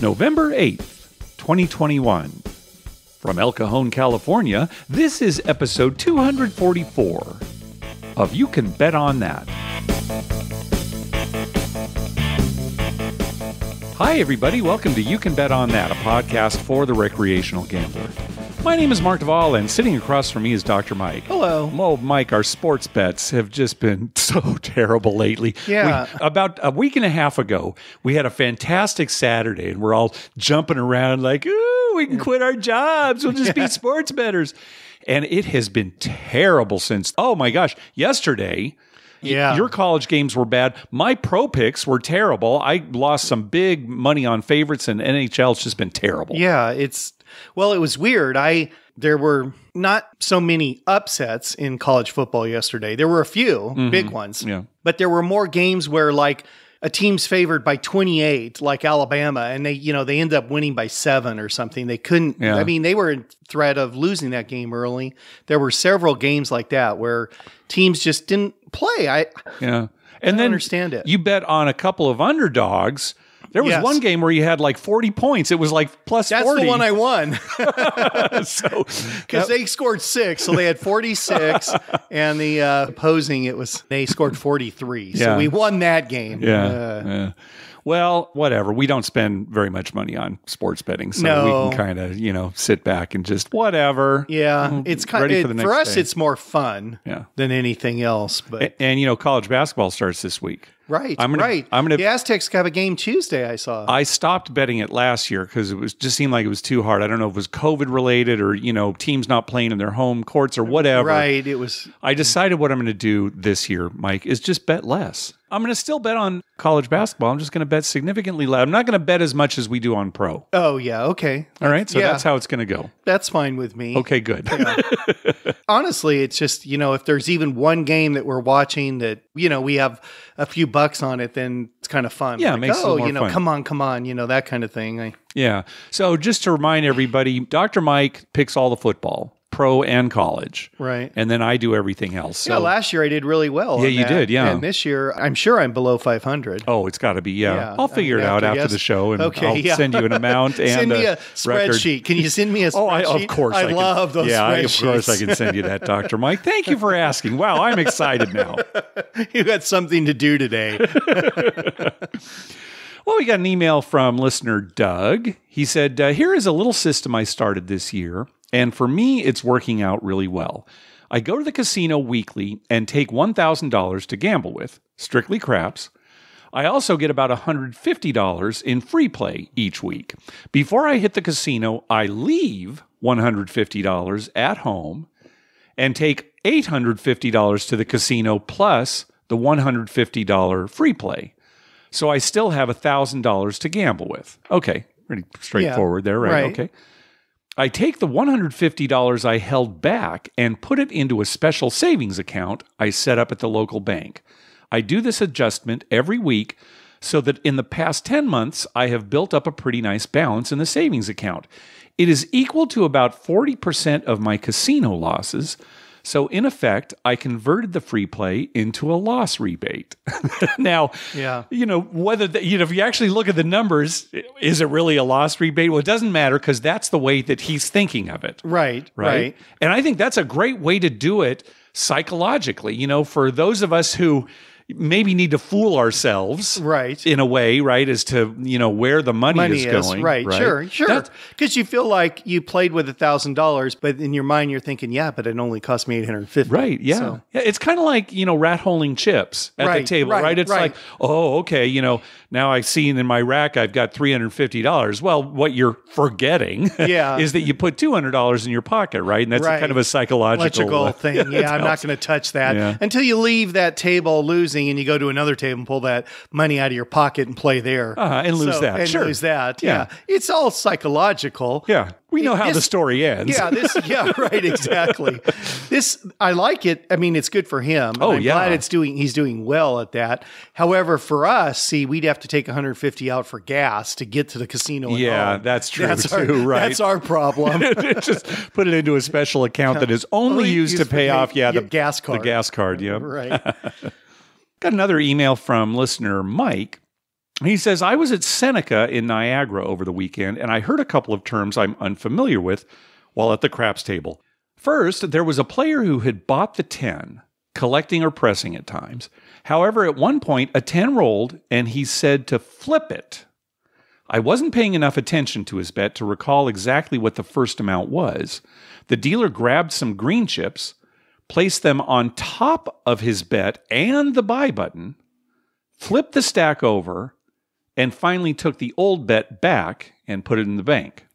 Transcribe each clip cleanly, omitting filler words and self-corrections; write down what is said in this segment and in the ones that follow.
November 8th, 2021. From El Cajon, California, this is episode 244 of You Can Bet on That. Hi, everybody. Welcome to You Can Bet on That, a podcast for the recreational gambler. My name is Mark Duvall, and sitting across from me is Dr. Mike. Hello. Oh, Mike, our sports bets have just been so terrible lately. Yeah. About a week and a half ago, we had a fantastic Saturday, and we're all jumping around like, ooh, we can quit our jobs. We'll just be sports bettors. And it has been terrible since, oh my gosh, yesterday. Yeah. Your college games were bad. My pro picks were terrible. I lost some big money on favorites, and NHL. It's just been terrible. Yeah, well, it was weird. There were not so many upsets in college football yesterday. There were a few big ones, but there were more games where like a team's favored by 28, like Alabama, and they end up winning by 7 or something. They couldn't. Yeah. I mean, they were in threat of losing that game early. There were several games like that where teams just didn't play. I don't understand it. You bet on a couple of underdogs. There was one game where you had like 40 points. It was like plus 40. That's the one I won. Because they scored 6, so they had 46, and the opposing, they scored 43. So we won that game. Yeah. Well, whatever. We don't spend very much money on sports betting, so we can kind of, sit back and just whatever. Yeah, it's kind of for us. Day. It's more fun than anything else. But and college basketball starts this week. Right. The Aztecs have a game Tuesday, I saw. I stopped betting it last year because just seemed like it was too hard. I don't know if it was COVID related or, teams not playing in their home courts or whatever. Right. I decided what I'm going to do this year, Mike, is just bet less. I'm going to still bet on college basketball. I'm just going to bet significantly less. I'm not going to bet as much as we do on pro. Oh, yeah. Okay. All right. So that's how it's going to go. That's fine with me. Okay, good. Yeah. Honestly, it's just, if there's even one game that we're watching that, we have a few bucks on it, then it's kind of fun. Yeah, it makes it more fun. Come on, that kind of thing. Yeah. So just to remind everybody, Dr. Mike picks all the football. Pro and college. Right. And then I do everything else. So. Last year I did really well. Yeah, you did, yeah. And this year, I'm sure I'm below 500. Oh, it's got to be, yeah. I'll figure it out after the show, and I'll send you an amount and send me a spreadsheet. Record. Can you send me a spreadsheet? Of course I can. Love those spreadsheets. Of course I can send you that, Dr. Mike. Thank you for asking. Wow, I'm excited now. You got something to do today. Well, we got an email from listener Doug. He said, here is a little system I started this year. And for me, it's working out really well. I go to the casino weekly and take $1,000 to gamble with, strictly craps. I also get about $150 in free play each week. Before I hit the casino, I leave $150 at home and take $850 to the casino plus the $150 free play. So I still have $1,000 to gamble with. Okay, pretty straightforward there, right? Okay. I take the $150 I held back and put it into a special savings account I set up at the local bank. I do this adjustment every week so that in the past 10 months, I have built up a pretty nice balance in the savings account. It is equal to about 40% of my casino losses. So in effect, I converted the free play into a loss rebate. Now, whether if you actually look at the numbers, is it really a loss rebate? Well, it doesn't matter because that's the way that he's thinking of it. Right. And I think that's a great way to do it psychologically. For those of us who maybe need to fool ourselves, in a way, as to where the money is going, right? Sure, because you feel like you played with $1,000, but in your mind you're thinking, but it only cost me $850, right? Yeah, so. Yeah. It's kind of like rat holing chips at the table, right? It's like, oh, okay, now I see in my rack I've got $350. Well, what you're forgetting, is that you put $200 in your pocket, right? And that's kind of a psychological thing. Yeah, I'm not going to touch that until you leave that table losing. And you go to another table and pull that money out of your pocket and play there. And lose that. And lose that. Yeah. It's all psychological. Yeah. We know how the story ends. Right, exactly. I like it. I mean, it's good for him. I'm glad he's doing well at that. However, for us, we'd have to take $150 out for gas to get to the casino. That's true too, right? That's our problem. Just put it into a special account that is only used to pay off, the gas card. The gas card, Right. Got another email from listener Mike. He says, I was at Seneca in Niagara over the weekend, and I heard a couple of terms I'm unfamiliar with while at the craps table. First, there was a player who had bought the 10, collecting or pressing at times. However, at one point, a 10 rolled, and he said to flip it. I wasn't paying enough attention to his bet to recall exactly what the first amount was. The dealer grabbed some green chips, placed them on top of his bet and the buy button, flipped the stack over, and finally took the old bet back and put it in the bank.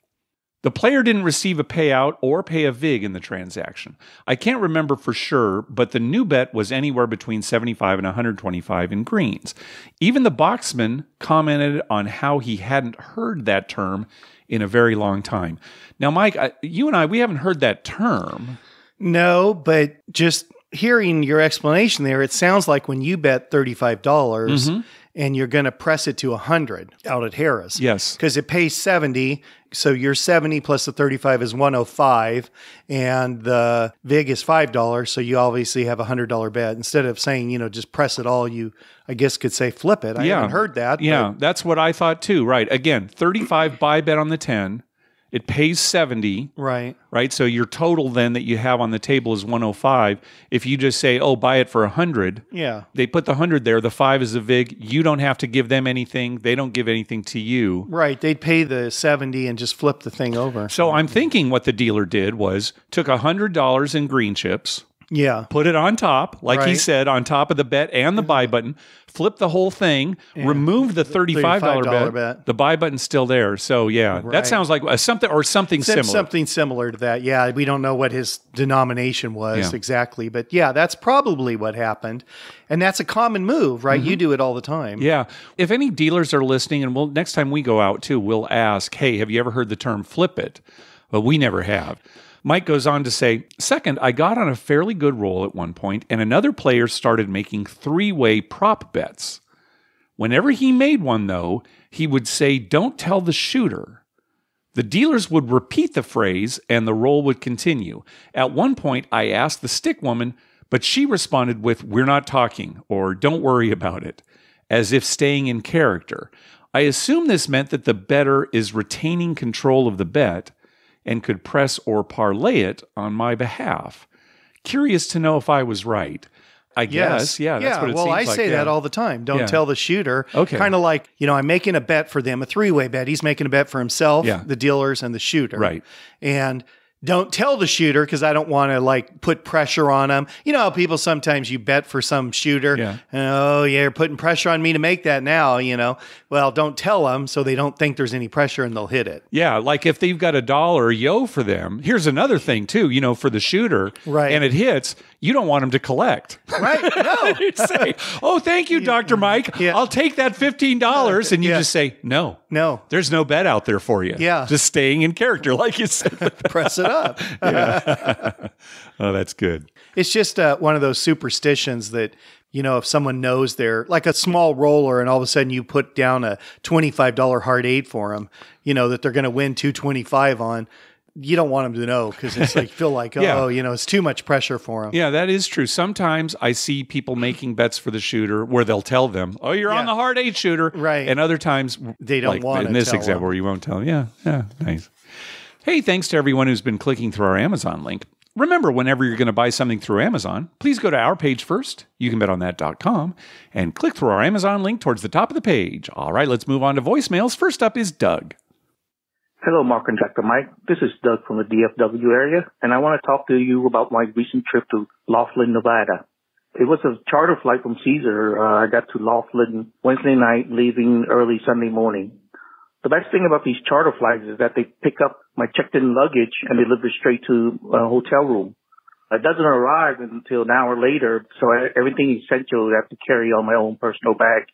The player didn't receive a payout or pay a vig in the transaction. I can't remember for sure, but the new bet was anywhere between 75 and 125 in greens. Even the boxman commented on how he hadn't heard that term in a very long time. Now, Mike, you and I, we haven't heard that term. No, but just hearing your explanation there, it sounds like when you bet $35 and you're going to press it to 100 out at Harris. Yes. Because it pays 70. So your 70 plus the 35 is 105 and the vig is $5. So you obviously have a $100 bet. Instead of saying, just press it all, you, I guess, could say flip it. I haven't heard that. Yeah, that's what I thought too. Right. Again, 35 buy bet on the 10. It pays 70. Right. Right. So your total then that you have on the table is 105. If you just say, oh, buy it for 100. Yeah. They put the 100 there. The 5 is a vig. You don't have to give them anything. They don't give anything to you. Right. They'd pay the 70 and just flip the thing over. So I'm thinking what the dealer did was took $100 in green chips. Yeah. Put it on top, like he said, on top of the bet and the buy button. Flip the whole thing. Remove the $35 bet. The buy button's still there. So, yeah, that sounds like something similar. Something similar to that. Yeah, we don't know what his denomination was exactly. But, yeah, that's probably what happened. And that's a common move, right? You do it all the time. Yeah. If any dealers are listening, and next time we go out, too, we'll ask, hey, have you ever heard the term flip it? Well, we never have. Mike goes on to say, second, I got on a fairly good roll at one point, and another player started making three-way prop bets. Whenever he made one, though, he would say, don't tell the shooter. The dealers would repeat the phrase, and the roll would continue. At one point, I asked the stick woman, but she responded with, we're not talking, or don't worry about it, as if staying in character. I assume this meant that the bettor is retaining control of the bet, and could press or parlay it on my behalf. Curious to know if I was right. I guess, that's what it seems like. I say that all the time. Don't tell the shooter. Okay. Kind of like, I'm making a bet for them, a three-way bet. He's making a bet for himself, the dealers, and the shooter. Right. And don't tell the shooter because I don't want to put pressure on him. You know how people sometimes you bet for some shooter. Yeah. Oh, yeah, you're putting pressure on me to make that now, Well, don't tell them so they don't think there's any pressure and they'll hit it. Yeah, like if they've got $1 yo for them. Here's another thing too, for the shooter. Right. And it hits, you don't want them to collect. Right. No. You say, oh, thank you, Dr. Mike. Yeah. I'll take that $15. And you just say, no. There's no bet out there for you. Yeah. Just staying in character, like you said. Press it up. Yeah. Oh, that's good. It's just one of those superstitions that, if someone knows they're like a small roller and all of a sudden you put down a $25 hard 8 for them, that they're going to win 225 on, you don't want them to know because it's feel like, it's too much pressure for them. Yeah, that is true. Sometimes I see people making bets for the shooter where they'll tell them, oh, you're on the hard 8 shooter. Right. And other times they don't want to. In this example where you won't tell them. Yeah, nice. Hey, thanks to everyone who's been clicking through our Amazon link. Remember, whenever you're going to buy something through Amazon, please go to our page first, youcanbetonthat.com, and click through our Amazon link towards the top of the page. All right, let's move on to voicemails. First up is Doug. Hello, Mark and Dr. Mike. This is Doug from the DFW area, and I want to talk to you about my recent trip to Laughlin, Nevada. It was a charter flight from Caesar. I got to Laughlin Wednesday night, leaving early Sunday morning. The best thing about these charter flights is that they pick up my checked-in luggage and deliver straight to a hotel room. It doesn't arrive until an hour later, so everything essential I have to carry on my own personal bag.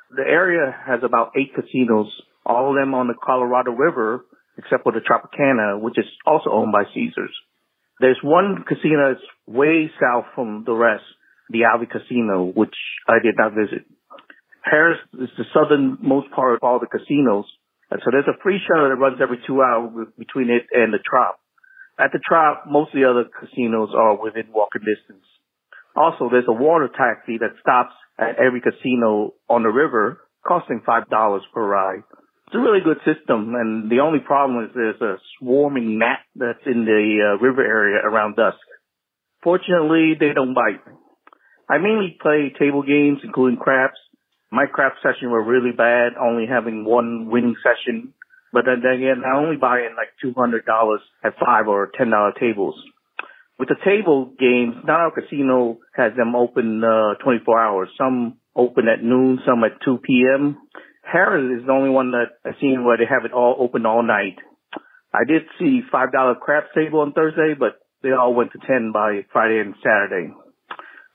The area has about 8 casinos, all of them on the Colorado River, except for the Tropicana, which is also owned by Caesars. There's one casino that's way south from the rest, the Avi Casino, which I did not visit. Harris is the southernmost part of all the casinos. So there's a free shuttle that runs every 2 hours between it and the Trop. At the Trop, most of the other casinos are within walking distance. Also, there's a water taxi that stops at every casino on the river, costing $5 per ride. It's a really good system, and the only problem is there's a swarming gnat that's in the river area around dusk. Fortunately, they don't bite. I mainly play table games, including craps. My crap session were really bad, only having one winning session. But then again, I only buy in like $200 at $5 or $10 tables. With the table games, not our casino has them open 24 hours. Some open at noon, some at 2 p.m. Harris is the only one that I've seen where they have it all open all night. I did see $5 craps table on Thursday, but they all went to 10 by Friday and Saturday.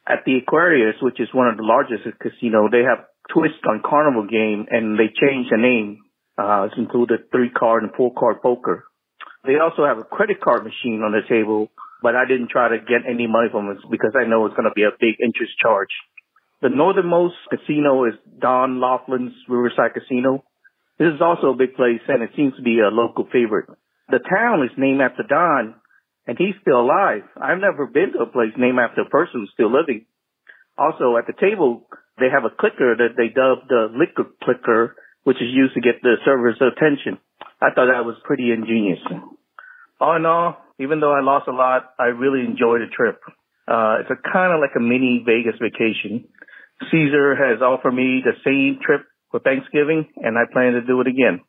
At the Aquarius, which is one of the largest casino, they have twist on Carnival game, and they changed the name. It's included 3-card and 4-card poker. They also have a credit card machine on the table, but I didn't try to get any money from it because I know it's going to be a big interest charge. The northernmost casino is Don Laughlin's Riverside Casino. This is also a big place, and it seems to be a local favorite. The town is named after Don, and he's still alive. I've never been to a place named after a person who's still living. Also, at the table, they have a clicker that they dubbed the liquor clicker, which is used to get the server's attention. I thought that was pretty ingenious. All in all, even though I lost a lot, I really enjoyed the trip. It's a kind of like a mini Vegas vacation. Caesar has offered me the same trip for Thanksgiving, and I plan to do it again.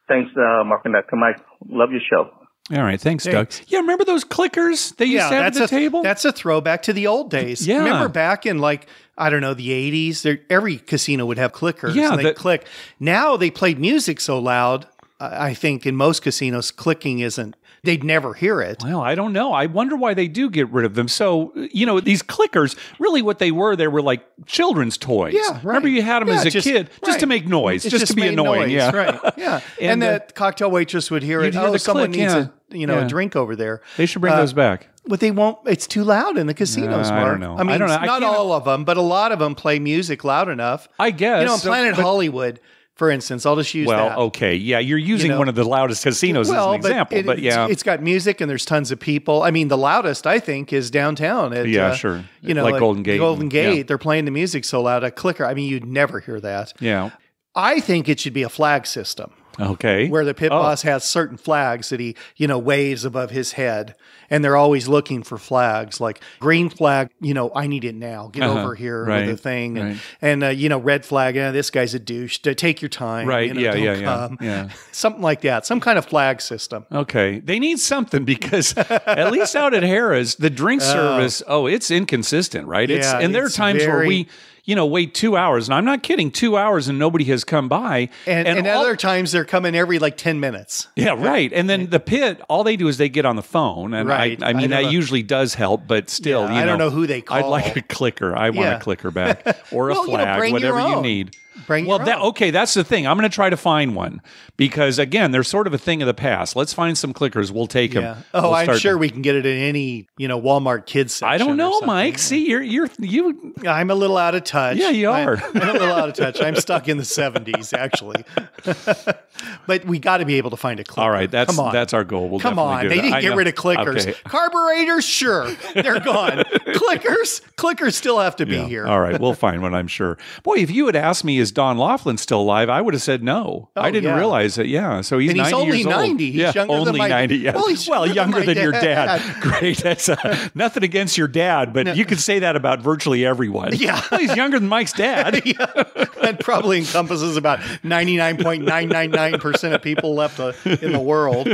Thanks, Mark and Dr. Mike. Love your show. All right. Thanks, Doug. Yeah, remember those clickers they used to have at the table? That's a throwback to the old days. Yeah. Remember back in the 80s, every casino would have clickers. Yeah, and they'd click. Now they played music so loud, I think in most casinos, clicking isn't. They'd never hear it. Well, I don't know. I wonder why they do get rid of them. So, these clickers, really what they were like children's toys. Yeah, right. Remember you had them as a kid just to make noise, just to be annoying. Noise, yeah, right. Yeah. and the cocktail waitress would hear it. Hear the someone click, needs a drink over there. They should bring those back. But they won't. It's too loud in the casinos, Mark. I don't know. I mean, I don't know. not all of them, but a lot of them play music loud enough. I guess. In Planet Hollywood, for instance, I'll just use that. Well, okay. Yeah, you're using one of the loudest casinos as an example. But yeah. It's got music and there's tons of people. I mean, the loudest, I think, is downtown. At, sure. Like Golden Gate. Golden Gate. They're playing the music so loud. A clicker. I mean, you'd never hear that. Yeah. I think it should be a flag system. Okay. Where the pit boss has certain flags that he, waves above his head. And they're always looking for flags like green flag, I need it now. Get over here with the thing. Right. And red flag, this guy's a douche. Take your time. Right. Yeah. Something like that. Some kind of flag system. Okay. They need something because at least out at Harrah's, the drink service, it's inconsistent, right? And there are times where we wait 2 hours. And I'm not kidding, 2 hours and nobody has come by. And other times they're coming every 10 minutes. Yeah, right. And then the pit, all they do is they get on the phone. And I mean, that usually does help, but still, I don't know who they call. I'd like a clicker. I want a clicker back or a flag, whatever you need. That's the thing. I'm going to try to find one because, again, they're sort of a thing of the past. Let's find some clickers. We'll take them. Oh, I'm sure we can get it in any, Walmart kids section. I don't know, Mike. See, you. I'm a little out of touch. Yeah, you are. I'm a little out of touch. I'm stuck in the 70s, actually. But we got to be able to find a clicker. All right, that's our goal. We'll Come on, they didn't get rid of clickers. Okay. Carburetors, sure, they're gone. Clickers still have to be here. All right, we'll find one, I'm sure. Boy, if you had asked me, is Don Laughlin still alive? I would have said no. I didn't realize it. Yeah, so he's 90 only years old. 90. He's younger only than my 90. Yeah. Well, younger than your dad. Great. That's nothing against your dad, but you could say that about virtually everyone. Yeah, well, he's younger than Mike's dad. That probably encompasses about 99.999% of people left in the world.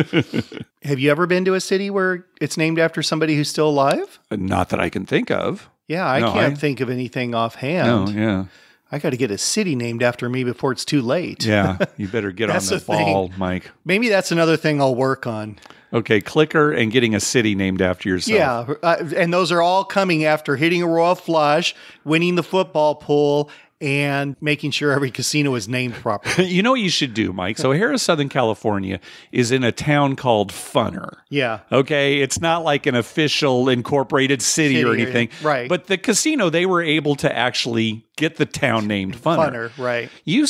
Have you ever been to a city where it's named after somebody who's still alive? Not that I can think of. Yeah, I can't think of anything offhand. No, yeah. I got to get a city named after me before it's too late. Yeah, you better get on the ball, Mike. Maybe that's another thing I'll work on. Okay, clicker and getting a city named after yourself. Yeah, and those are all coming after hitting a royal flush, winning the football pool, and making sure every casino is named properly. You know what you should do, Mike? So Harrah's, Southern California is in a town called Funner. Yeah. Okay? It's not like an official incorporated city or anything. Right. But the casino, they were able to actually get the town named Funner. Funner, right. You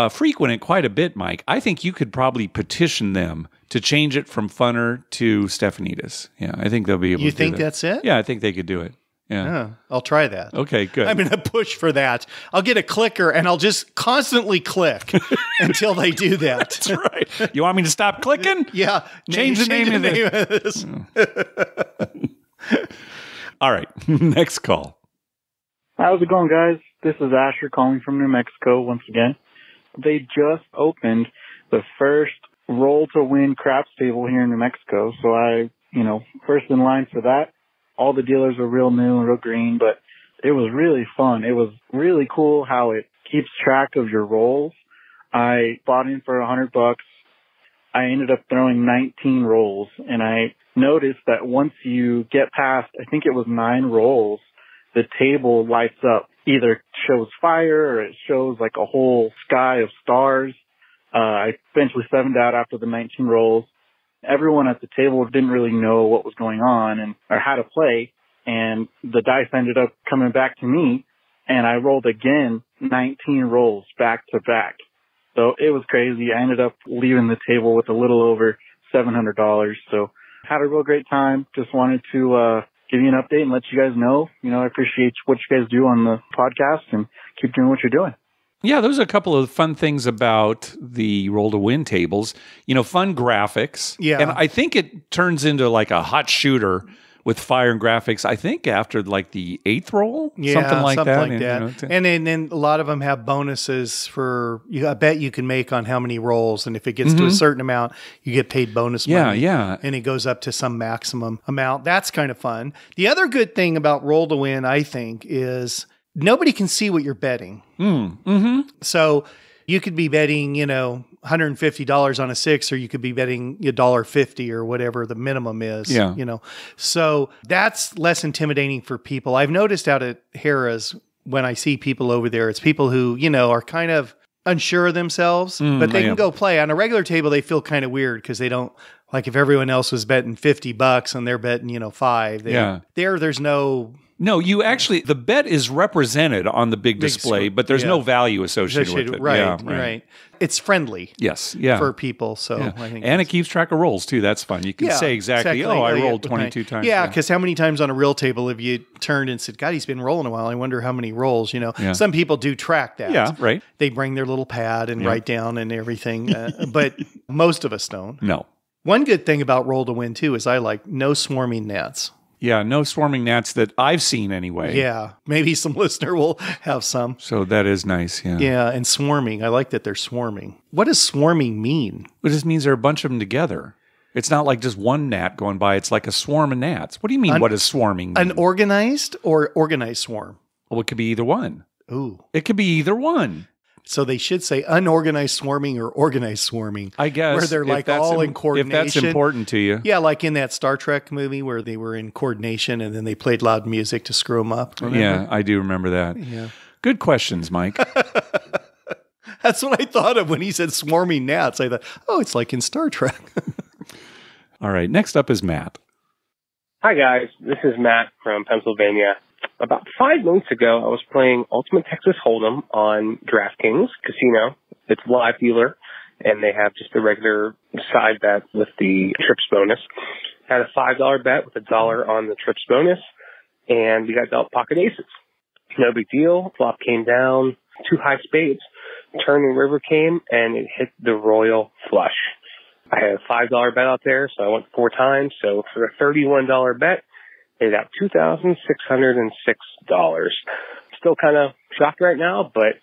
frequent it quite a bit, Mike. I think you could probably petition them to change it from Funner to Stephanitis. Yeah, I think they'll be able to do that. You think that's it? Yeah, I think they could do it. Yeah. I'll try that. Okay, good. I'm going to push for that. I'll get a clicker and I'll just constantly click until they do that. That's right. You want me to stop clicking? Yeah. Change the name of this. All right. Next call. How's it going, guys? This is Asher calling from New Mexico once again. They just opened the first roll to win craps table here in New Mexico. So first in line for that. All the dealers are real new and real green, but it was really fun. It was really cool how it keeps track of your rolls. I bought in for $100. I ended up throwing 19 rolls, and I noticed that once you get past, I think it was 9 rolls, the table lights up. Either shows fire or it shows like a whole sky of stars. I eventually 7'd out after the 19 rolls. Everyone at the table didn't really know what was going on or how to play, and the dice ended up coming back to me, and I rolled again 19 rolls back to back. So it was crazy. I ended up leaving the table with a little over $700. So had a real great time. Just wanted to give you an update and let you guys know. I appreciate what you guys do on the podcast and keep doing what you're doing. Yeah, those are a couple of fun things about the roll to win tables. Fun graphics. Yeah. And I think it turns into like a hot shooter with fire and graphics, I think after like the 8th roll, something like that. And then a lot of them have bonuses for, I bet you can make on how many rolls. And if it gets to a certain amount, you get paid bonus money. Yeah. And it goes up to some maximum amount. That's kind of fun. The other good thing about roll to win, I think, is nobody can see what you're betting. So you could be betting, $150 on a 6, or you could be betting $1.50 or whatever the minimum is. Yeah. So that's less intimidating for people. I've noticed out at Harrah's when I see people over there, it's people who, are kind of unsure of themselves, but they can go play. On a regular table, they feel kind of weird because they don't, like if everyone else was betting $50 and they're betting, $5. There's no... No, you actually, the bet is represented on the big display, but there's no value associated with it. Right. It's friendly. Yes. For people. So I think it keeps track of rolls too. That's fun. You can say exactly, I rolled 22 times. Yeah, because how many times on a real table have you turned and said, God, he's been rolling a while. I wonder how many rolls, Some people do track that. Yeah, right. They bring their little pad and write down and everything. But most of us don't. No. One good thing about roll to win too is I like no swarming gnats. Yeah, no swarming gnats that I've seen anyway. Yeah, maybe some listener will have some. So that is nice, yeah. Yeah, and swarming. I like that they're swarming. What does swarming mean? It just means there are a bunch of them together. It's not like just one gnat going by. It's like a swarm of gnats. What do you mean, what does swarming mean? An organized or organized swarm? Well, it could be either one. Ooh. It could be either one. So they should say unorganized swarming or organized swarming. I guess. Where they're like all in coordination. If that's important to you. Yeah, like in that Star Trek movie where they were in coordination and then they played loud music to screw them up. Remember? Yeah, I do remember that. Yeah. Good questions, Mike. That's what I thought of when he said swarming gnats. I thought, it's like in Star Trek. All right, next up is Matt. Hi, guys. This is Matt from Pennsylvania. About 5 months ago, I was playing Ultimate Texas Hold'em on DraftKings Casino. It's live dealer, and they have just a regular side bet with the trips bonus. Had a $5 bet with $1 on the trips bonus, and we got dealt pocket aces. No big deal. Flop came down, 2 high spades. Turn and river came, and it hit the royal flush. I had a $5 bet out there, so I went 4 times. So for a $31 bet, paid out $2,606. Still kind of shocked right now, but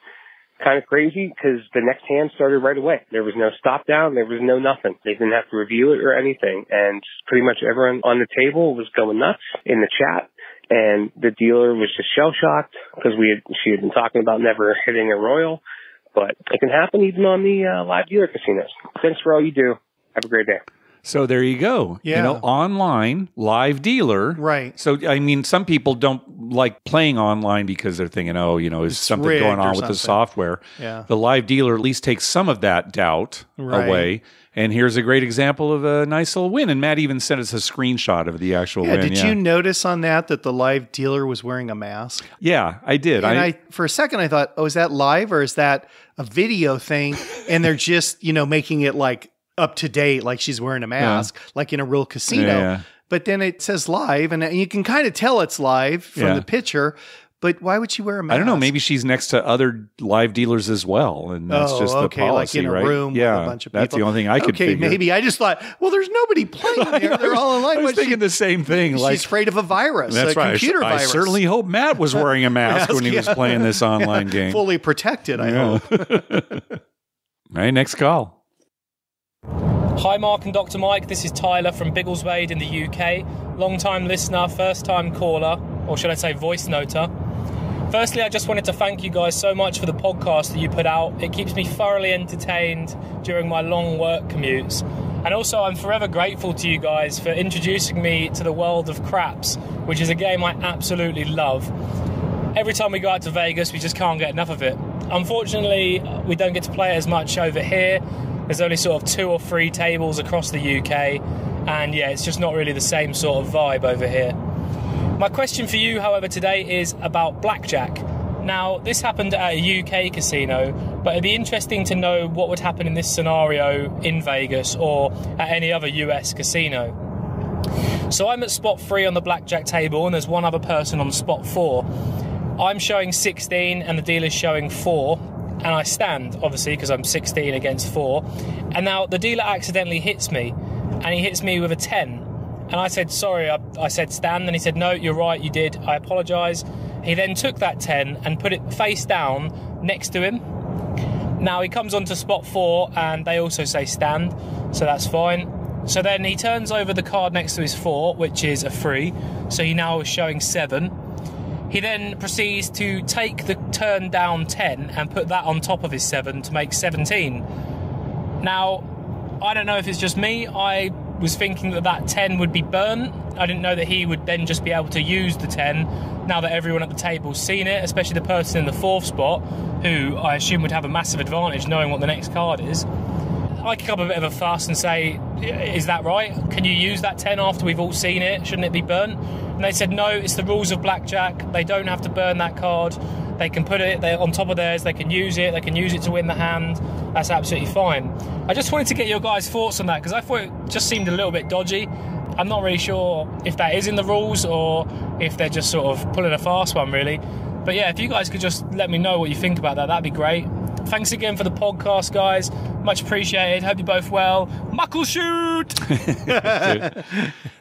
kind of crazy because the next hand started right away. There was no stop down. There was no nothing. They didn't have to review it or anything. And pretty much everyone on the table was going nuts in the chat. And the dealer was just shell-shocked because she had been talking about never hitting a royal. But it can happen even on the live dealer casinos. Thanks for all you do. Have a great day. So there you go. Yeah. Online, live dealer. Right. So, I mean, some people don't like playing online because they're thinking, is something going on with the software. Yeah. The live dealer at least takes some of that doubt away. And here's a great example of a nice little win. And Matt even sent us a screenshot of the actual win. Did you notice on that the live dealer was wearing a mask? Yeah, I did. And for a second, I thought, is that live or is that a video thing? And they're just, making it like up to date, like she's wearing a mask, like in a real casino. Yeah. but then it says live, and you can kind of tell it's live from the picture. But why would she wear a mask? I don't know. Maybe she's next to other live dealers as well, and that's just the policy, like in a right? room with a bunch of people. That's the only thing I could figure. Maybe I just thought, well, there's nobody playing there. They're all in line. I was thinking the same thing. She's afraid of a virus, that's right. Computer virus. I certainly hope Matt was wearing a mask when he was playing this online game. Fully protected, I hope. All right, next call. Hi, Mark and Dr. Mike. This is Tyler from Biggleswade in the UK. Long-time listener, first-time caller, or should I say voice noter. Firstly, I just wanted to thank you guys so much for the podcast that you put out. It keeps me thoroughly entertained during my long work commutes. And also, I'm forever grateful to you guys for introducing me to the world of craps, which is a game I absolutely love. Every time we go out to Vegas, we just can't get enough of it. Unfortunately, we don't get to play it as much over here. There's only sort of 2 or 3 tables across the UK. And yeah, it's just not really the same sort of vibe over here. My question for you, however, today is about blackjack. Now, this happened at a UK casino, but it'd be interesting to know what would happen in this scenario in Vegas or at any other US casino. So I'm at spot 3 on the blackjack table, and there's one other person on spot 4. I'm showing 16 and the dealer's showing 4, and I stand, obviously, because I'm 16 against 4. And now the dealer accidentally hits me, and he hits me with a 10. And I said, sorry, I said stand, and he said, no, you're right, you did, I apologise. He then took that 10 and put it face down next to him. Now he comes onto spot 4, and they also say stand, so that's fine. So then he turns over the card next to his 4, which is a 3, so he now is showing 7. He then proceeds to take the turned down 10 and put that on top of his 7 to make 17. Now, I don't know if it's just me, I was thinking that 10 would be burnt. I didn't know that he would then just be able to use the 10 now that everyone at the table's seen it, especially the person in the 4th spot, who I assume would have a massive advantage knowing what the next card is. I kick up a bit of a fuss and say, is that right? Can you use that 10 after we've all seen it? Shouldn't it be burnt? And they said, no, it's the rules of blackjack. They don't have to burn that card. They can put it on top of theirs. They can use it. They can use it to win the hand. That's absolutely fine. I just wanted to get your guys' thoughts on that because I thought it just seemed a little bit dodgy. I'm not really sure if that is in the rules or if they're just sort of pulling a fast one, really. But yeah, if you guys could just let me know what you think about that, that'd be great. Thanks again for the podcast, guys. Much appreciated. Hope you're both well. Muckle shoot!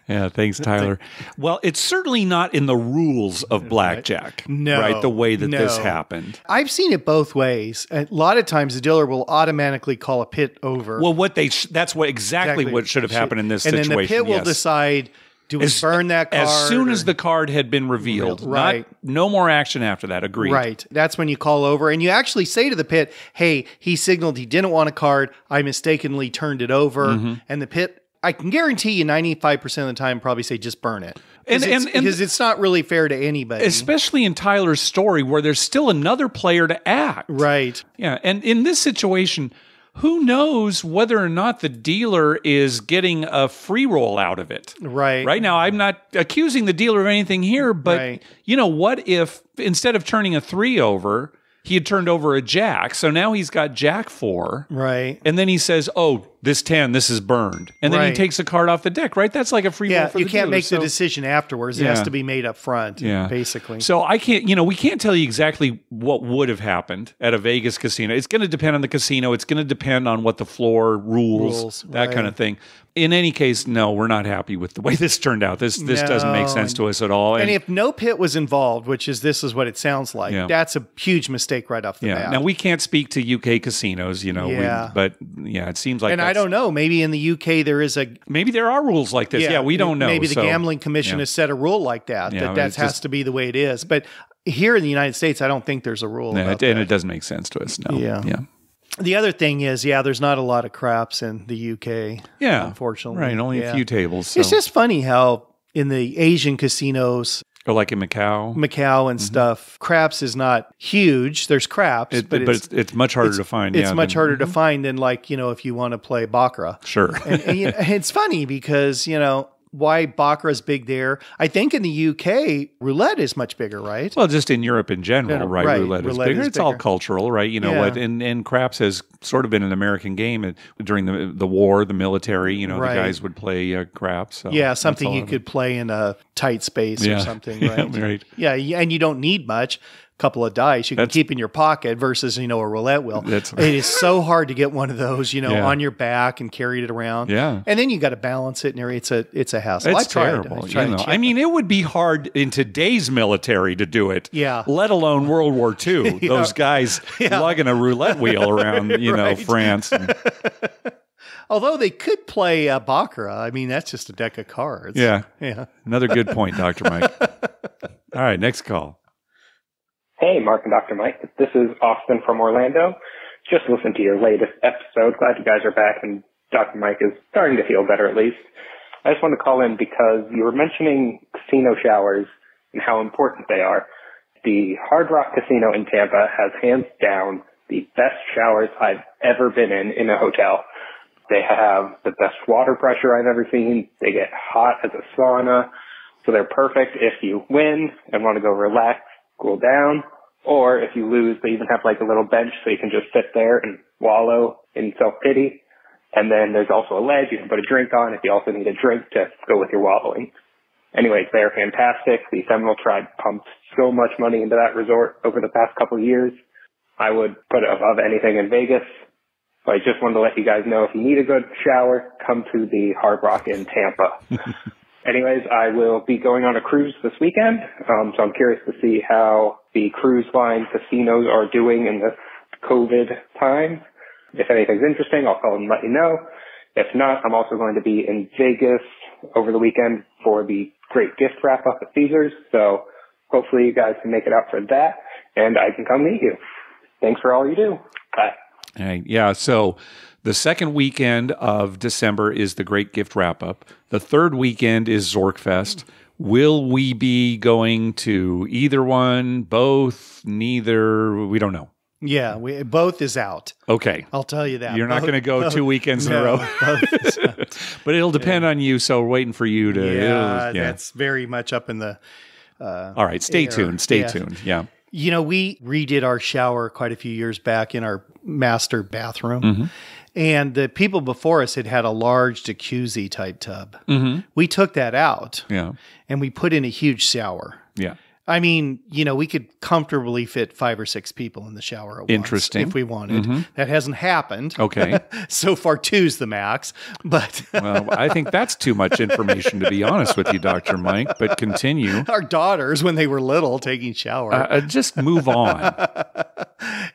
Yeah, thanks, Tyler. Well, it's certainly not in the rules of blackjack, no, right? The way that this happened. I've seen it both ways. A lot of times the dealer will automatically call a pit over. Well, that's what exactly what should have happened in this situation. And then the pit will decide, do we burn that card? As soon as the card had been revealed. Right. No more action after that. Agreed. Right. That's when you call over and you actually say to the pit, hey, he signaled he didn't want a card. I mistakenly turned it over. Mm-hmm. And the pit, I can guarantee you 95% of the time probably say just burn it. Because it's not really fair to anybody. Especially in Tyler's story where there's still another player to act. Right. Yeah. And in this situation, who knows whether or not the dealer is getting a free roll out of it? Right. Right now, I'm not accusing the dealer of anything here, but you know, what if instead of turning a 3 over, he had turned over a jack, so now he's got jack 4. Right. And then he says, oh, this 10, this is burned. And then he takes a card off the deck, right? That's like a free roll for the dealer. You can't make the decision afterwards. It has to be made up front, basically. So I can't, we can't tell you exactly what would have happened at a Vegas casino. It's going to depend on the casino. It's going to depend on what the floor rules that kind of thing. In any case, no, we're not happy with the way this turned out. This doesn't make sense to us at all. And if no pit was involved, this is what it sounds like, that's a huge mistake right off the bat. Now, we can't speak to UK casinos, but it seems like I don't know. Maybe in the UK there is maybe there are rules like this. Yeah, we don't know. Maybe the Gambling Commission has set a rule like that. That has to be the way it is. But here in the United States, I don't think there's a rule. And it doesn't make sense to us. No. Yeah. The other thing is, there's not a lot of craps in the UK. Yeah, unfortunately, right. Only a few tables. So. It's just funny how in the Asian casinos. Or like in Macau and stuff. Craps is not huge. There's craps, but it's much harder to find. It's much harder to find than if you want to play baccarat. Sure. and it's funny because, why baccarat's big there. I think in the UK, roulette is much bigger, right? Well, just in Europe in general, right? Roulette is bigger. It's all cultural, right? You know what? And craps has sort of been an American game during the war, the military. You know, the guys would play craps. So something you could play in a tight space or something, right? Right. Yeah, and you don't need much. Couple of dice you can keep in your pocket versus, a roulette wheel. It is so hard to get one of those, on your back and carry it around. Yeah. And then you got to balance it and it's a hassle. It's terrible. I mean, it would be hard in today's military to do it. Yeah. Let alone World War II. Those guys lugging a roulette wheel around, France. Although they could play baccarat. I mean, that's just a deck of cards. Yeah. Yeah. Another good point, Dr. Mike. All right, next call. Hey, Mark and Dr. Mike. This is Austin from Orlando. Just listened to your latest episode. Glad you guys are back and Dr. Mike is starting to feel better at least. I just wanted to call in because you were mentioning casino showers and how important they are. The Hard Rock Casino in Tampa has hands down the best showers I've ever been in a hotel. They have the best water pressure I've ever seen. They get hot as a sauna. So they're perfect if you win and want to go relax, cool down, or if you lose, they even have like a little bench so you can just sit there and wallow in self-pity. And then there's also a ledge you can put a drink on if you also need a drink to go with your wallowing. Anyways, they're fantastic. The Seminole Tribe pumped so much money into that resort over the past couple of years. I would put it above anything in Vegas. So I just wanted to let you guys know if you need a good shower, come to the Hard Rock in Tampa. Anyways, I will be going on a cruise this weekend, so I'm curious to see how the cruise line casinos are doing in this COVID time. If anything's interesting, I'll call and let you know. If not, I'm also going to be in Vegas over the weekend for the Great Gift Wrap-Up at Caesars, so hopefully you guys can make it out for that, and I can come meet you. Thanks for all you do. Bye. Hey, yeah, so the second weekend of December is the Great Gift Wrap-Up. The third weekend is Zorkfest. Will we be going to either one, both, neither? We don't know. Yeah, both is out. Okay. I'll tell you that. You're not going to go 2 weekends in a row. Both is out. But it'll depend on you, so we're waiting for you to... That's very much up in the all right, stay tuned. Stay tuned. Yeah. We redid our shower quite a few years back in our master bathroom. Mm-hmm. And the people before us had a large jacuzzi type tub. Mm-hmm. We took that out and we put in a huge shower. Yeah. I mean, we could comfortably fit 5 or 6 people in the shower at once if we wanted. Mm-hmm. That hasn't happened. Okay. So far, 2's the max. But well, I think that's too much information, to be honest with you, Dr. Mike, but continue. Our daughters, when they were little, taking showers. Just move on.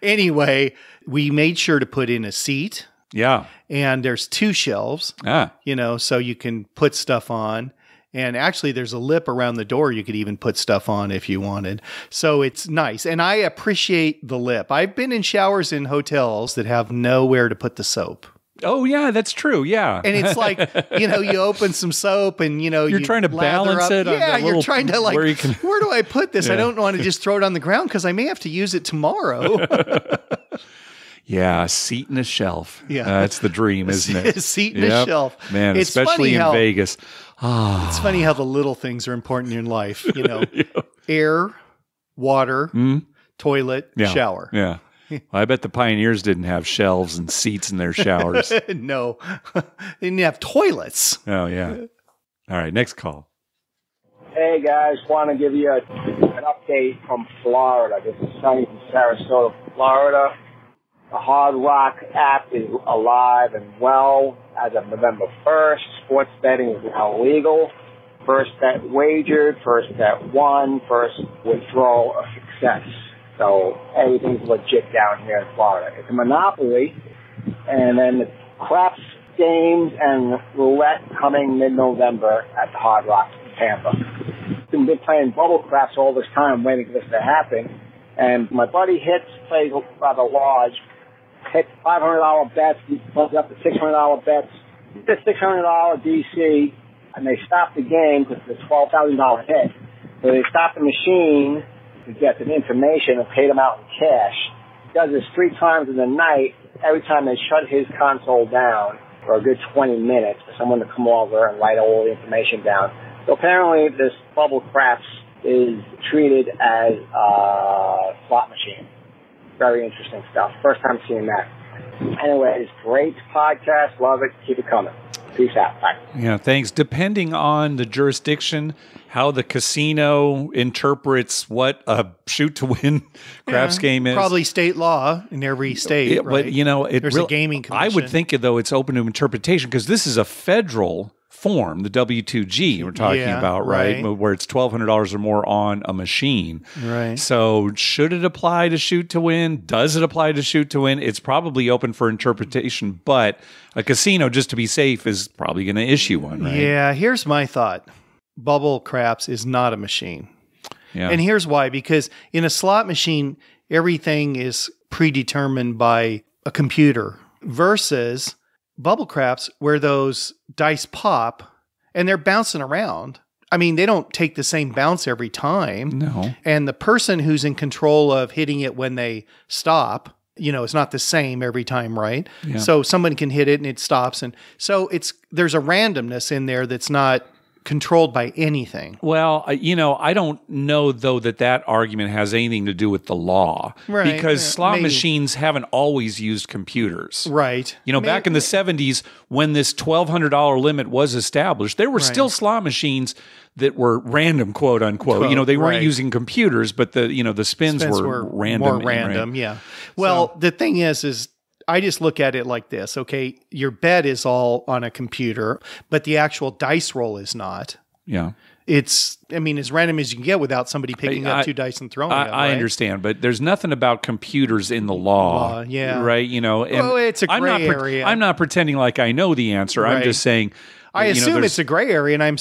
Anyway, we made sure to put in a seat. Yeah. And there's 2 shelves, so you can put stuff on. And actually, there's a lip around the door you could even put stuff on if you wanted. So it's nice. And I appreciate the lip. I've been in showers in hotels that have nowhere to put the soap. Oh, yeah, that's true. Yeah. And it's like, you open some soap and, you're trying to balance it. Yeah, you're trying to where do I put this? I don't want to just throw it on the ground because I may have to use it tomorrow. Yeah, a seat and a shelf. Yeah. That's the dream, isn't it? A seat and a shelf. Man, it's especially in Vegas. It's funny how the little things are important in life, air, water, toilet, shower. Yeah. Well, I bet the pioneers didn't have shelves and seats in their showers. No, they didn't have toilets. Oh, yeah. All right, next call. Hey, guys, want to give you an update from Florida. This is Sonny from Sarasota, Florida. The Hard Rock app is alive and well as of November 1st. Sports betting is now legal. First bet wagered, first bet won, first withdrawal a success. So everything's legit down here in Florida. It's a monopoly. And then the craps games and roulette coming mid-November at the Hard Rock in Tampa. Been playing bubble craps all this time waiting for this to happen. And my buddy plays rather large. Hit $500 bets, bumped up to $600 bets, hit $600 DC, and they stopped the game because it's a $12,000 hit. So they stopped the machine to get the information and paid him out in cash. He does this 3 times in the night. Every time they shut his console down, for a good 20 minutes for someone to come over and write all the information down. So apparently this bubble craps is treated as a slot machine. Very interesting stuff. First time seeing that. Anyways, great podcast. Love it. Keep it coming. Peace out. Bye. Yeah, thanks. Depending on the jurisdiction, how the casino interprets what a shoot-to-win craps game is. Probably state law in every state, right? But, you know, there's a gaming commission. I would think, though, it's open to interpretation because this is a federal form, the W2G we're talking about, right? Where it's $1,200 or more on a machine. Right. So should it apply to shoot to win? Does it apply to shoot to win? It's probably open for interpretation, but a casino, just to be safe, is probably going to issue one, right? Yeah, here's my thought. Bubble craps is not a machine. Yeah. And here's why. Because in a slot machine, everything is predetermined by a computer versus bubble craps where those dice pop and they're bouncing around. I mean, they don't take the same bounce every time. No. And the person who's in control of hitting it when they stop, you know, it's not the same every time, right? Yeah. So someone can hit it and it stops. And so there's a randomness in there that's not controlled by anything. Well, you know, I don't know, though, that argument has anything to do with the law. Right. Because slot machines haven't always used computers. Right. You know, back in the 70s, when this $1,200 limit was established, there were still slot machines that were random, quote unquote. You know, they weren't using computers, but the spins were random. More random, yeah. Well, the thing is I just look at it like this, okay? Your bet is all on a computer, but the actual dice roll is not. Yeah. It's, I mean, as random as you can get without somebody picking up two dice and throwing them. I understand, but there's nothing about computers in the law. Yeah. Right? You know, and well, it's a gray area. I'm not pretending like I know the answer. Right. I'm just saying. I assume it's a gray area, and I'm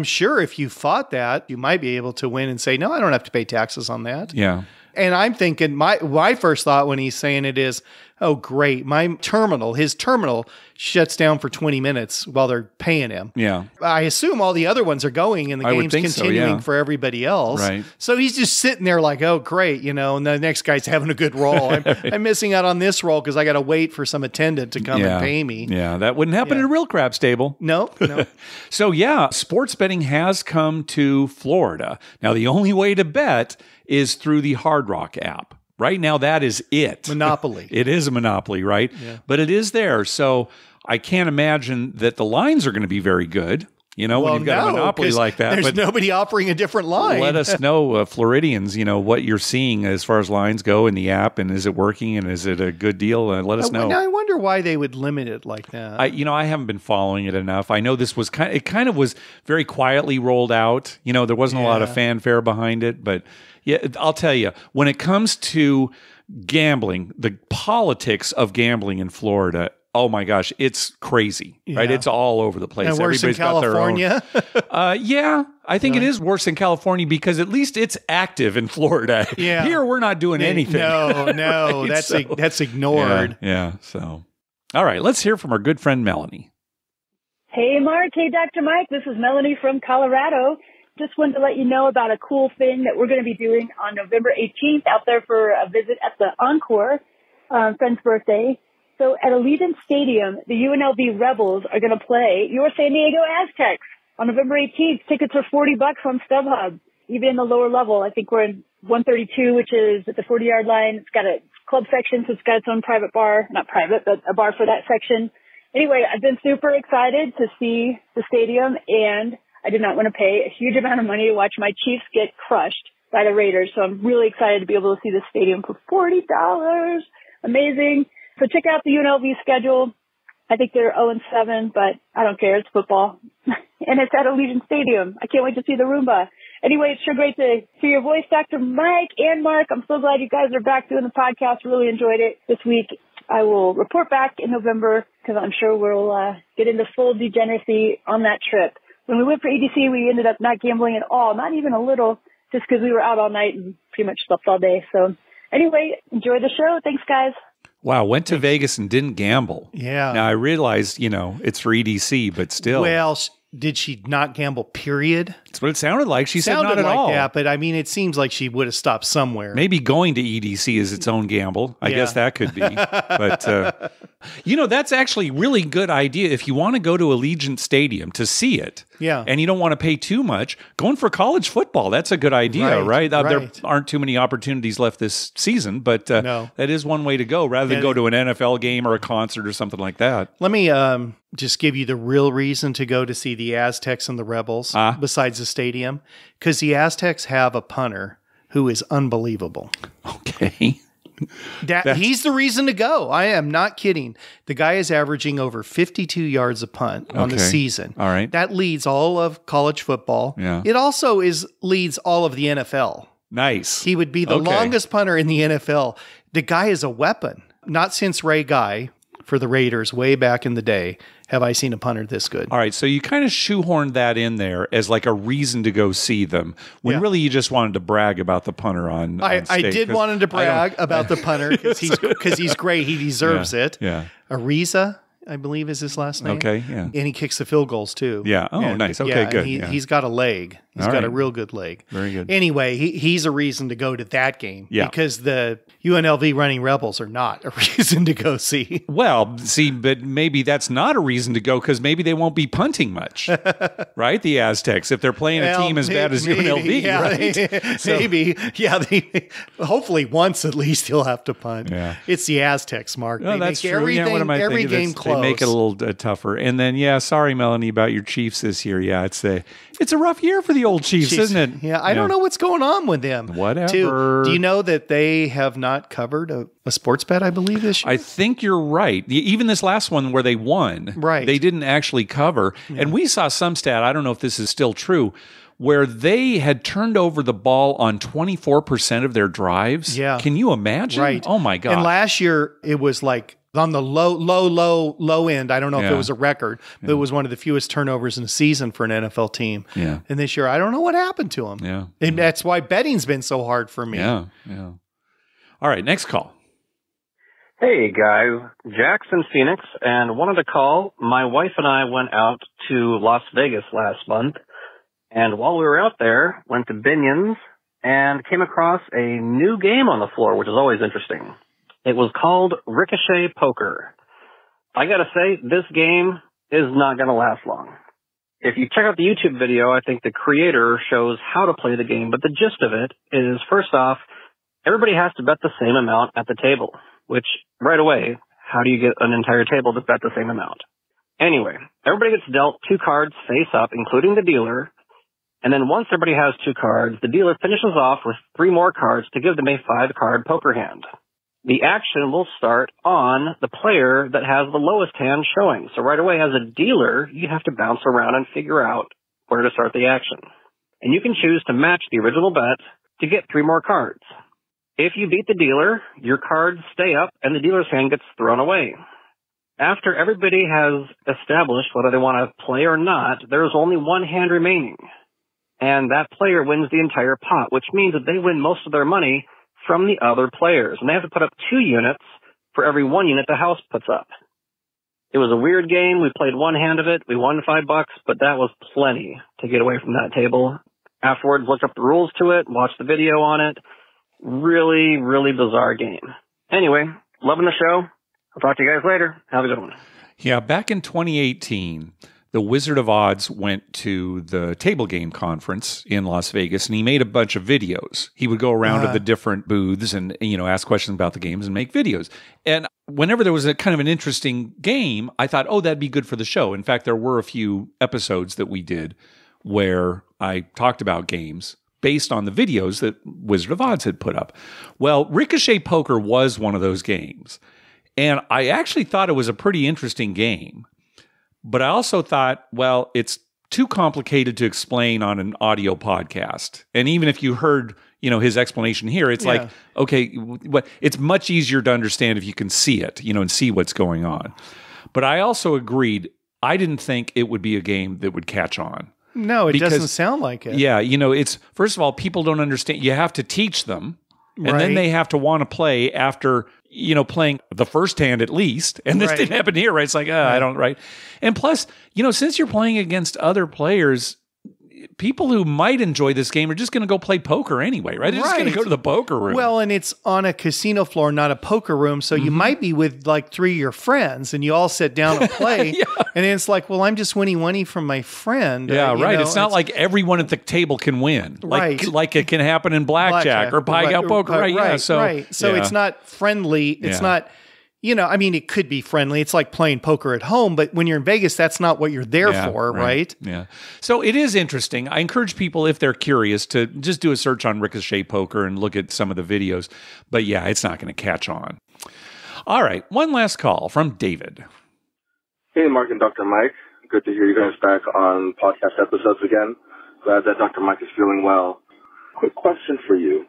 sure if you fought that, you might be able to win and say, no, I don't have to pay taxes on that. Yeah. And I'm thinking, my first thought when he's saying it is, oh, great, his terminal shuts down for 20 minutes while they're paying him. Yeah. I assume all the other ones are going and the game's continuing for everybody else. Right. So he's just sitting there like, oh, great, you know, and the next guy's having a good roll. I'm missing out on this roll because I got to wait for some attendant to come and pay me. Yeah, that wouldn't happen at a real craps table. No. So, yeah, sports betting has come to Florida. Now, the only way to bet is through the Hard Rock app. Right now, that is it. Monopoly. It is a monopoly, right? Yeah. But it is there. So I can't imagine that the lines are going to be very good. You know, when you've got a monopoly like that. There's nobody offering a different line. Let us know, Floridians, you know, what you're seeing as far as lines go in the app, and is it working, and is it a good deal? Let us know. I wonder why they would limit it like that. I haven't been following it enough. I know this was kind of was very quietly rolled out. You know, there wasn't a lot of fanfare behind it, but yeah, I'll tell you, when it comes to gambling, the politics of gambling in Florida, oh my gosh, it's crazy, right? It's all over the place. And worse in California? Yeah, I think it is worse in California because at least it's active in Florida. Yeah. Here, we're not doing anything. No, right? that's ignored. Yeah, so. All right, let's hear from our good friend Melanie. Hey, Mark. Hey, Dr. Mike. This is Melanie from Colorado. Just wanted to let you know about a cool thing that we're going to be doing on November 18th out there for a visit at the Encore, friend's birthday. So at Allegiant Stadium, the UNLV Rebels are going to play your San Diego Aztecs on November 18th. Tickets are $40 on StubHub. Even in the lower level, I think we're in 132, which is at the 40-yard line. It's got a club section, so it's got its own private bar. Not private, but a bar for that section. Anyway, I've been super excited to see the stadium, and I did not want to pay a huge amount of money to watch my Chiefs get crushed by the Raiders. So I'm really excited to be able to see the stadium for $40. Amazing. So check out the UNLV schedule. I think they're 0-7, but I don't care. It's football. And it's at Allegiant Stadium. I can't wait to see the Roomba. Anyway, it's sure great to hear your voice, Dr. Mike and Mark. I'm so glad you guys are back doing the podcast. Really enjoyed it this week. I will report back in November because I'm sure we'll get into full degeneracy on that trip. When we went for EDC, we ended up not gambling at all, not even a little, just because we were out all night and pretty much slept all day. So anyway, enjoy the show. Thanks, guys. Wow, went to Vegas and didn't gamble. Yeah. Now, I realized, it's for EDC, but still. Well, did she not gamble, period? That's what it sounded like. She said not Sounded at like all. that, but I mean, it seems like she would have stopped somewhere. Maybe going to EDC is its own gamble. I guess that could be. But, that's actually a really good idea. If you want to go to Allegiant Stadium to see it, and you don't want to pay too much, going for college football, that's a good idea, right? There aren't too many opportunities left this season, but that is one way to go rather than go to an NFL game or a concert or something like that. Let me just give you the real reason to go to see the Aztecs and the Rebels besides the stadium, because the Aztecs have a punter who is unbelievable. Okay. He's the reason to go. I am not kidding. The guy is averaging over 52 yards a punt on the season. All right. That leads all of college football. Yeah. It also leads all of the NFL. Nice. He would be the longest punter in the NFL. The guy is a weapon. Not since Ray Guy for the Raiders way back in the day have I seen a punter this good. All right, so you kind of shoehorned that in there as like a reason to go see them, when really you just wanted to brag about the punter on stage. I did want him to brag about the punter because he's great. He deserves it. Yeah. Ariza, I believe, is his last name. Okay, yeah. And he kicks the field goals too. Yeah. Oh, nice. Okay, good. He's got a leg. He's got a real good leg. Very good. Anyway, he's a reason to go to that game. Yeah. Because the UNLV running Rebels are not a reason to go see. Well, see, but maybe that's not a reason to go because maybe they won't be punting much, right? The Aztecs, if they're playing a team as bad as UNLV, right? Maybe. Yeah. Hopefully once at least he'll have to punt. Yeah. It's the Aztecs, Mark. No, that's true. Every game close. They make it a little tougher. And then, sorry, Melanie, about your Chiefs this year. Yeah, it's a rough year for the old Chiefs, isn't it? Yeah, I don't know what's going on with them. Whatever. Do you know that they have not covered a sports bet, I believe, this year? I think you're right. Even this last one where they won, they didn't actually cover. Yeah. And we saw some stat, I don't know if this is still true, where they had turned over the ball on 24% of their drives. Yeah. Can you imagine? Right. Oh, my God. And last year, it was like on the low end. I don't know if it was a record, but it was one of the fewest turnovers in a season for an NFL team. Yeah. And this year, I don't know what happened to them. Yeah. And that's why betting's been so hard for me. Yeah. Yeah. All right. Next call. Hey, guys. Jack's in Phoenix and wanted to call. My wife and I went out to Las Vegas last month. And while we were out there, went to Binion's and came across a new game on the floor, which is always interesting. It was called Ricochet Poker. I gotta say, this game is not gonna last long. If you check out the YouTube video, I think the creator shows how to play the game, but the gist of it is, first off, everybody has to bet the same amount at the table, which, right away, how do you get an entire table to bet the same amount? Anyway, everybody gets dealt 2 cards face up, including the dealer, and then once everybody has 2 cards, the dealer finishes off with 3 more cards to give them a 5-card poker hand. The action will start on the player that has the lowest hand showing. So right away, as a dealer, you have to bounce around and figure out where to start the action. And you can choose to match the original bet to get 3 more cards. If you beat the dealer, your cards stay up and the dealer's hand gets thrown away. After everybody has established whether they want to play or not, there is only 1 hand remaining. And that player wins the entire pot, which means that they win most of their money from the other players. And they have to put up 2 units for every 1 unit the house puts up. It was a weird game. We played 1 hand of it. We won $5, but that was plenty to get away from that table. Afterwards, looked up the rules to it, watched the video on it. Really, really bizarre game. Anyway, loving the show. I'll talk to you guys later. Have a good one. Yeah, back in 2018, the Wizard of Odds went to the table game conference in Las Vegas, and he made a bunch of videos. He would go around to the different booths and, ask questions about the games and make videos. And whenever there was a kind of an interesting game, I thought, that'd be good for the show. In fact, there were a few episodes that we did where I talked about games based on the videos that Wizard of Odds had put up. Well, Ricochet Poker was one of those games. And I actually thought it was a pretty interesting game. But I also thought, well, it's too complicated to explain on an audio podcast. And even if you heard, his explanation here, it's like, okay, it's much easier to understand if you can see it, and see what's going on. But I also agreed, I didn't think it would be a game that would catch on. No, it doesn't sound like it. Yeah, it's, first of all, people don't understand. You have to teach them. And then they have to want to play after, playing the first hand at least. And this didn't happen here, right? It's like, I don't, right? And plus, since you're playing against other players, people who might enjoy this game are just going to go play poker anyway, right? They're just going to go to the poker room. Well, and it's on a casino floor, not a poker room. So you might be with like 3 of your friends and you all sit down and play. And then it's like, well, I'm just winning money from my friend. Yeah, right. Know, it's not like everyone at the table can win. Like it can happen in blackjack or pie-out poker. Right. Yeah. So it's not friendly. It's not... I mean, it could be friendly. It's like playing poker at home, but when you're in Vegas, that's not what you're there for, right? Yeah. So it is interesting. I encourage people, if they're curious, to just do a search on Ricochet Poker and look at some of the videos. But yeah, it's not going to catch on. All right. One last call from David. Hey, Mark and Dr. Mike. Good to hear you guys back on podcast episodes again. Glad that Dr. Mike is feeling well. Quick question for you.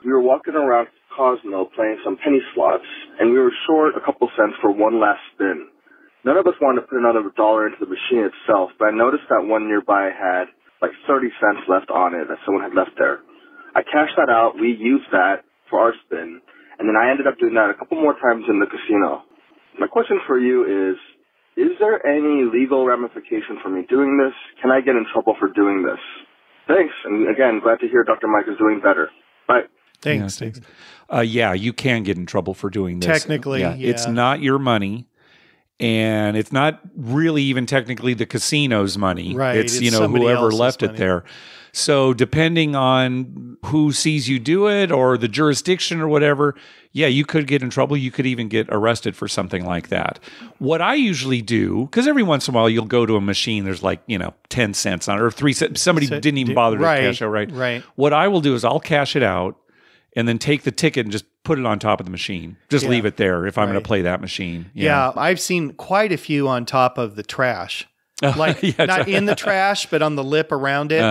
We were walking around Cosmo playing some penny slots, and we were short a couple cents for one last spin. None of us wanted to put another $1 into the machine itself, but I noticed that one nearby had like 30 cents left on it that someone had left there. I cashed that out, we used that for our spin, and then I ended up doing that a couple more times in the casino. My question for you is there any legal ramification for me doing this? Can I get in trouble for doing this? Thanks, and again, glad to hear Dr. Mike is doing better. Bye. Thanks. You can get in trouble for doing this. Technically, It's not your money, and it's not really even technically the casino's money. Right. It's whoever left it there. So depending on who sees you do it or the jurisdiction or whatever, you could get in trouble. You could even get arrested for something like that. What I usually do, because every once in a while you'll go to a machine, there's 10 cents on it or 3 cents. Somebody didn't even bother to cash out, right? Right. What I will do is I'll cash it out and then take the ticket and just put it on top of the machine. Just leave it there if I'm going to play that machine. Yeah, I've seen quite a few on top of the trash. Not in the trash, but on the lip around it,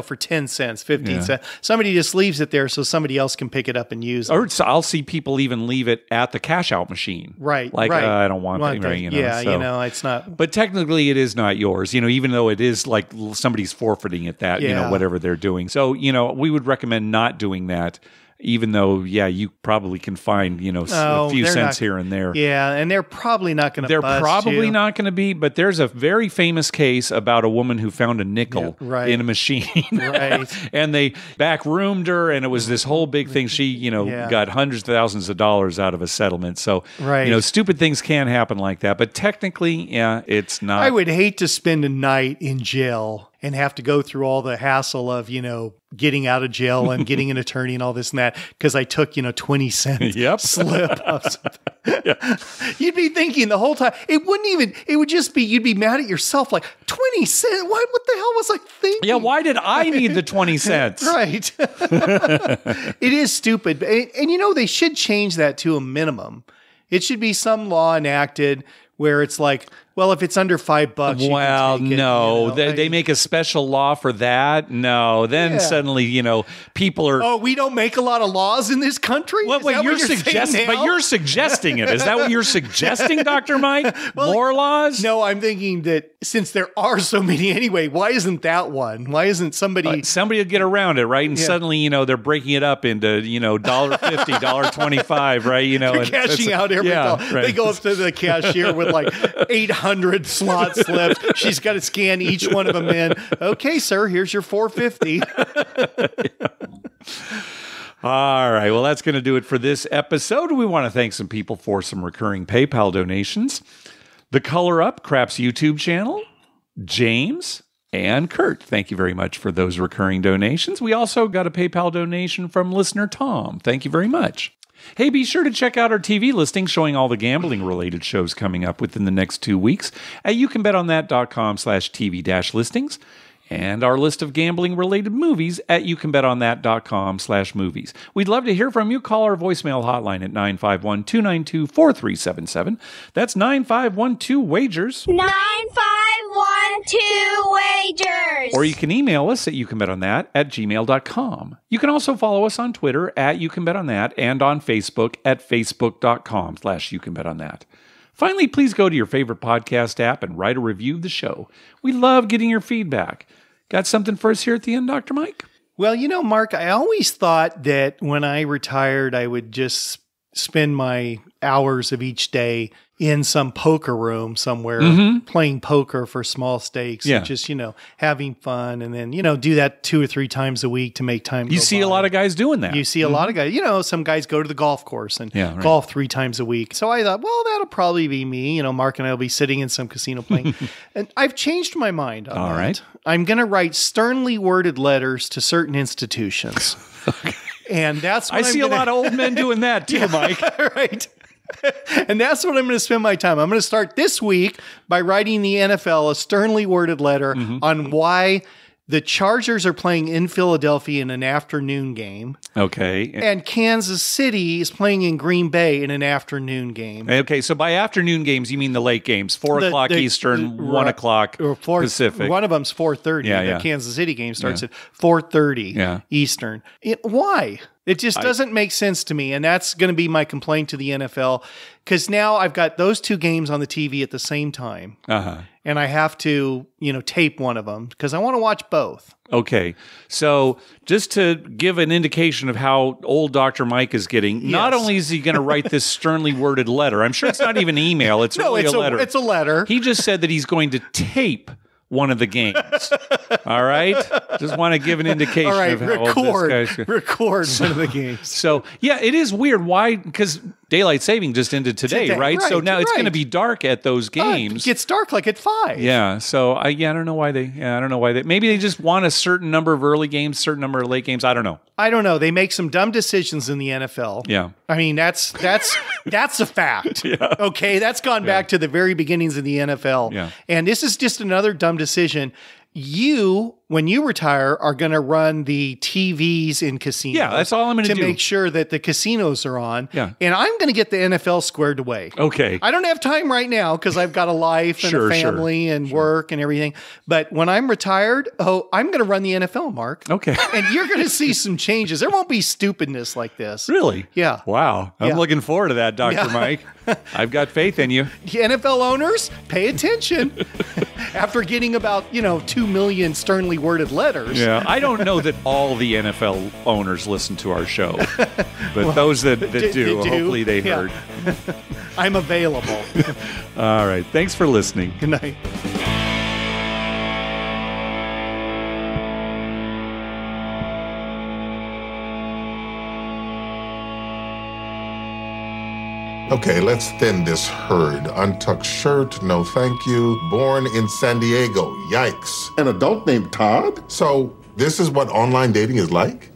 for 10 cents, 15 cents. Somebody just leaves it there so somebody else can pick it up and use it. Or I'll see people even leave it at the cash out machine. Right. I don't want it. It's not. But technically it is not yours, even though it is like somebody's forfeiting it that, whatever they're doing. So, we would recommend not doing that. Even though, you probably can find, a few cents here and there. Yeah, and they're probably not going to They're probably not going to be, but there's a very famous case about a woman who found a nickel in a machine. Right. And they back-roomed her, and it was this whole big thing. She, got hundreds of thousands of dollars out of a settlement. So, stupid things can happen like that. But technically, it's not. I would hate to spend a night in jail and have to go through all the hassle of, getting out of jail and getting an attorney and all this and that because I took, 20 cent slip of something. You'd be thinking the whole time, it would just be, you'd be mad at yourself like 20 cents. What the hell was I thinking? Yeah, why did I need the 20 cents? Right. It is stupid. And they should change that to a minimum. It should be some law enacted where it's like, well, if it's under $5, well, you can take no, it, they make a special law for that. No, then suddenly, people are. Oh, we don't make a lot of laws in this country. Well, wait, you're suggesting, but you're suggesting it. Is that what you're suggesting, Dr. Mike? More laws? No, I'm thinking that since there are so many anyway, why isn't that one? Why isn't somebody? Somebody will get around it, right? And suddenly, they're breaking it up into, $1.50, $1.25, right? They're cashing out every dollar. Right. They go up to the cashier with like 800 slot slips. She's got to scan each one of them in. Okay, sir, here's your $4.50. All right. Well, that's going to do it for this episode. We want to thank some people for some recurring PayPal donations. The Color Up Craps YouTube channel, James, and Kurt. Thank you very much for those recurring donations. We also got a PayPal donation from listener Tom. Thank you very much. Hey, be sure to check out our TV listing showing all the gambling-related shows coming up within the next 2 weeks at youcanbetonthat.com/TV-listings and our list of gambling-related movies at youcanbetonthat.com/movies. We'd love to hear from you. Call our voicemail hotline at 951-292-4377. That's 9512-WAGERS. 9512-WAGERS. Or you can email us at youcanbetonThat@gmail.com. You can also follow us on Twitter at youcanbetonThat and on Facebook at facebook.com/youcanbetonThat. Finally, please go to your favorite podcast app and write a review of the show. We love getting your feedback. Got something for us here at the end, Dr. Mike? Well, Mark, I always thought that when I retired, I would just spend my hours of each day in some poker room somewhere playing poker for small stakes. Yeah. And just, having fun. And then, do that 2 or 3 times a week to make time. You see a lot of guys doing that. You see a lot of guys. Some guys go to the golf course and right. golf 3 times a week. So I thought, well, that'll probably be me. Mark and I will be sitting in some casino playing. And I've changed my mind on that. Right. I'm going to write sternly worded letters to certain institutions. Okay. And that's what I see a lot of old men doing that too, Mike. Right. And that's what I'm going to spend my time. I'm going to start this week by writing the NFL a sternly worded letter on why the Chargers are playing in Philadelphia in an afternoon game. Okay. And Kansas City is playing in Green Bay in an afternoon game. Okay, so by afternoon games, you mean the late games, 4 o'clock Eastern, 1 o'clock Pacific. One of them's 4:30. The Kansas City game starts at 4:30 Eastern. Why? It just doesn't make sense to me, and that's going to be my complaint to the NFL, because now I've got those 2 games on the TV at the same time, and I have to, tape one of them because I want to watch both. Okay, so just to give an indication of how old Dr. Mike is getting, not only is he going to write this sternly worded letter, I'm sure it's not even email, it's really a letter. It's a letter. He just said that he's going to tape one of the games. All right? Just want to give an indication of how old this guy's... Record one of the games. So, yeah, it is weird. Why? Because daylight saving just ended today, right? So now it's going to be dark at those games. It gets dark like at 5. Yeah. So I don't know why they. Maybe they just want a certain number of early games, certain number of late games. I don't know. They make some dumb decisions in the NFL. Yeah. I mean, that's a fact. Yeah. Okay, that's gone back to the very beginnings of the NFL. Yeah. And this is just another dumb decision. You, when you retire, are going to run the TVs in casinos. Yeah, that's all I'm going to do. To make sure that the casinos are on. Yeah. And I'm going to get the NFL squared away. Okay. I don't have time right now because I've got a life and a family and work and everything. But when I'm retired, I'm going to run the NFL, Mark. Okay. And you're going to see some changes. There won't be stupidness like this. Really? Yeah. Wow. I'm looking forward to that, Dr. Mike. I've got faith in you. The NFL owners, pay attention. After getting about, 2 million sternly worded letters. Yeah, I don't know that all the NFL owners listen to our show, but those that do, hopefully they heard. I'm available. All right. Thanks for listening. Good night. Okay, let's thin this herd. Untucked shirt, no thank you. Born in San Diego, yikes. An adult named Todd? So, this is what online dating is like?